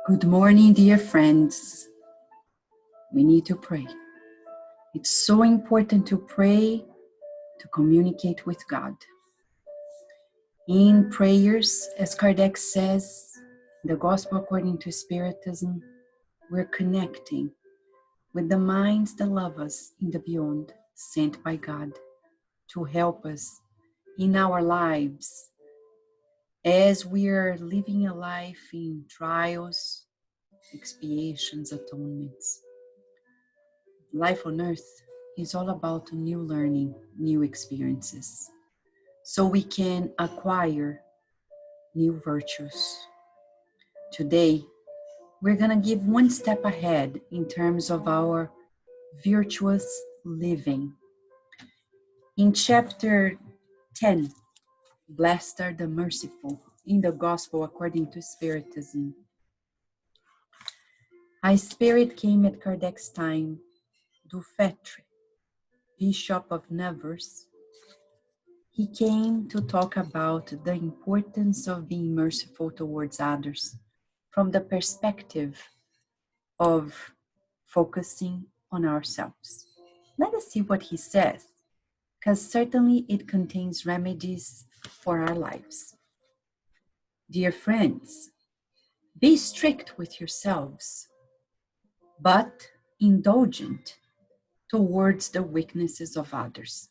Good morning, dear friends. We need to pray. It's so important to pray, to communicate with God. In prayers, as Kardec says, the Gospel according to Spiritism, we're connecting with the minds that love us in the beyond, sent by God to help us in our lives as we are living a life in trials, expiations, atonements. Life on earth is all about new learning, new experiences, so we can acquire new virtues. Today, we're going to give one step ahead in terms of our virtuous living. In chapter 10, Blessed are the merciful, in the Gospel according to Spiritism, a spirit came at Kardec's time, Dufetre, Bishop of Nevers. He came to talk about the importance of being merciful towards others from the perspective of focusing on ourselves. Let us see what he says, because certainly it contains remedies for our lives. Dear friends, be strict with yourselves, but indulgent towards the weaknesses of others.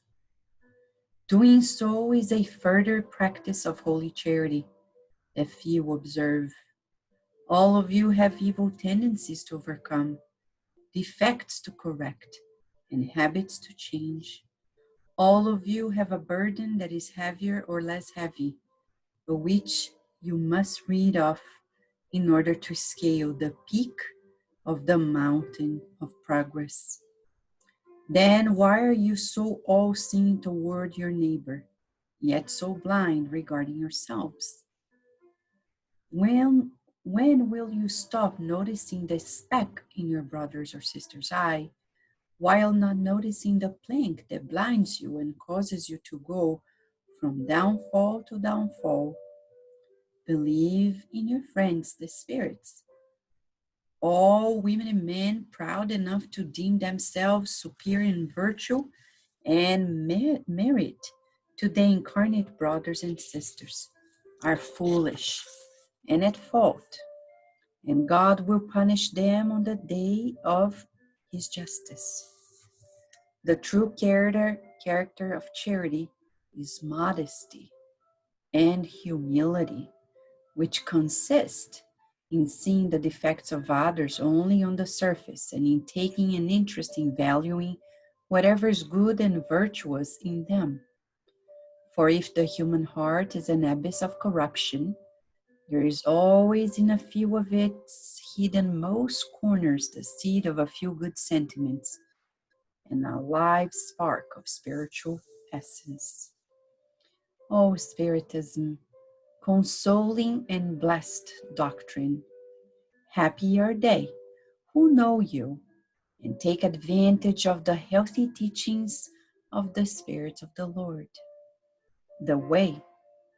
Doing so is a further practice of holy charity that few observe. All of you have evil tendencies to overcome, defects to correct, and habits to change. All of you have a burden that is heavier or less heavy, but which you must rid of in order to scale the peak of the mountain of progress. Then why are you so all-seeing toward your neighbor, yet so blind regarding yourselves? When will you stop noticing the speck in your brother's or sister's eye, while not noticing the plank that blinds you and causes you to go from downfall to downfall? Believe in your friends, the spirits. All women and men proud enough to deem themselves superior in virtue and merit to their incarnate brothers and sisters are foolish and at fault, and God will punish them on the day of his justice. The true character of charity is modesty and humility, which consist in seeing the defects of others only on the surface and in taking an interest in valuing whatever is good and virtuous in them. For if the human heart is an abyss of corruption, there is always in a few of its hidden-most corners the seed of a few good sentiments and a live spark of spiritual essence. O Spiritism, consoling and blessed doctrine, happy are they who know you and take advantage of the healthy teachings of the Spirit of the Lord. The way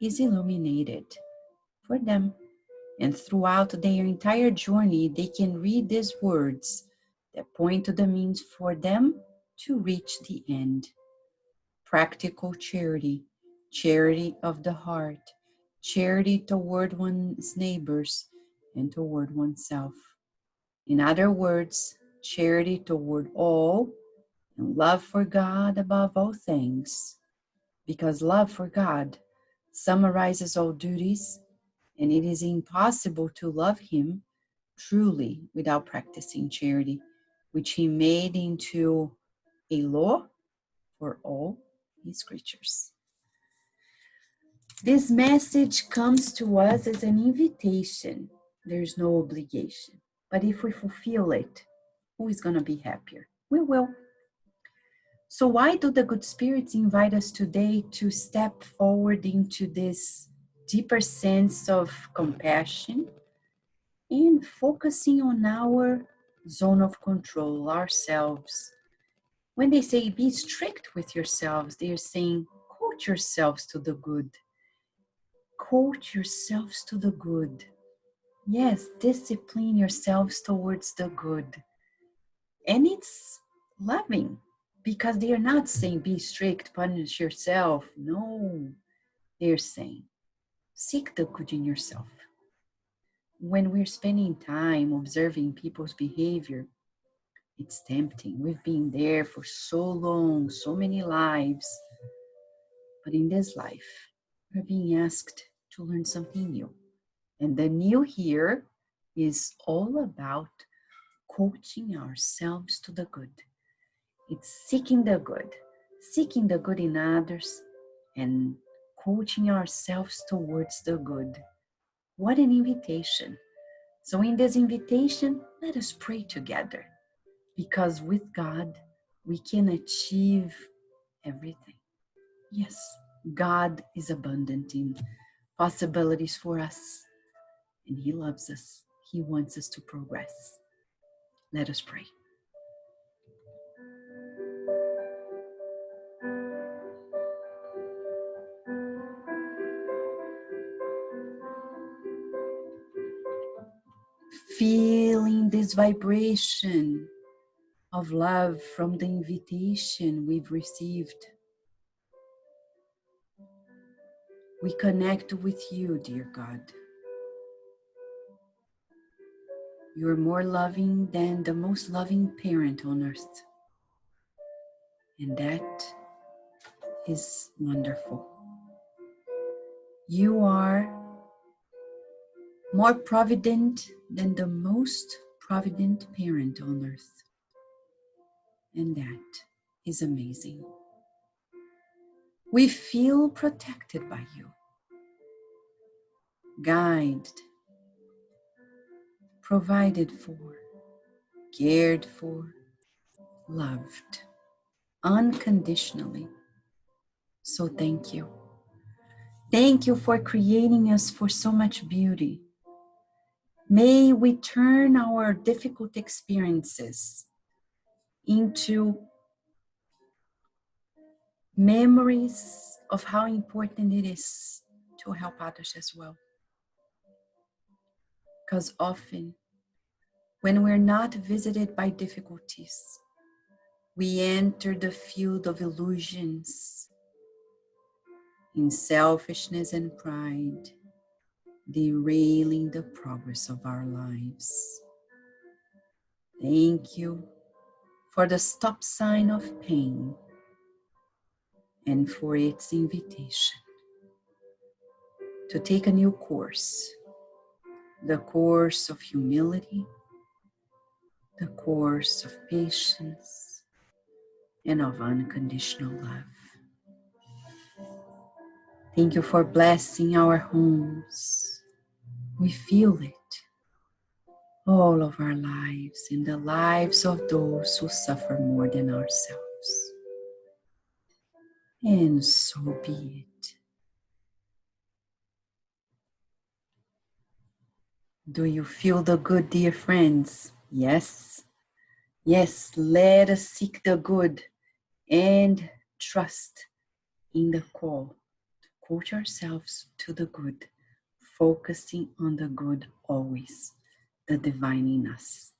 is illuminated for them, and throughout their entire journey they can read these words that point to the means for them to reach the end. Practical charity, charity of the heart, charity toward one's neighbors and toward oneself. In other words, charity toward all and love for God above all things, because love for God summarizes all duties, and it is impossible to love him truly without practicing charity, which he made into a law for all his creatures. This message comes to us as an invitation. There's no obligation. But if we fulfill it, who is going to be happier? We will. So why do the good spirits invite us today to step forward into this deeper sense of compassion and focusing on our zone of control, ourselves? When they say be strict with yourselves, they are saying coach yourselves to the good. Coach yourselves to the good. Yes, discipline yourselves towards the good. And it's loving, because they are not saying be strict, punish yourself. No, they're saying seek the good in yourself. When we're spending time observing people's behavior, it's tempting. We've been there for so long, so many lives. But in this life, we're being asked to learn something new. And the new here is all about coaching ourselves to the good. It's seeking the good in others and coaching ourselves towards the good. What an invitation. So in this invitation, let us pray together, because with God, we can achieve everything. Yes, God is abundant in possibilities for us, and He loves us. He wants us to progress. Let us pray. Feeling this vibration of love from the invitation we've received, we connect with you, dear God. You are more loving than the most loving parent on earth. And that is wonderful. You are more provident than the most provident parent on earth. And that is amazing. We feel protected by you, guided, provided for, cared for, loved unconditionally. So thank you. Thank you for creating us for so much beauty. May we turn our difficult experiences into memories of how important it is to help others as well. Because often, when we're not visited by difficulties, we enter the field of illusions in selfishness and pride, derailing the progress of our lives. Thank you for the stop sign of pain and for its invitation to take a new course, the course of humility, the course of patience, and of unconditional love. Thank you for blessing our homes. We feel it all of our lives, in the lives of those who suffer more than ourselves. And so be it. Do you feel the good, dear friends? Yes. Yes, let us seek the good and trust in the call to coach ourselves to the good, focusing on the good always, the divine in us.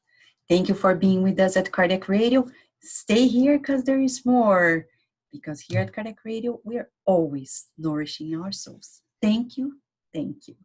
Thank you for being with us at Kardec Radio. Stay here because there is more. Because here at Kardec Radio, we are always nourishing our souls. Thank you. Thank you.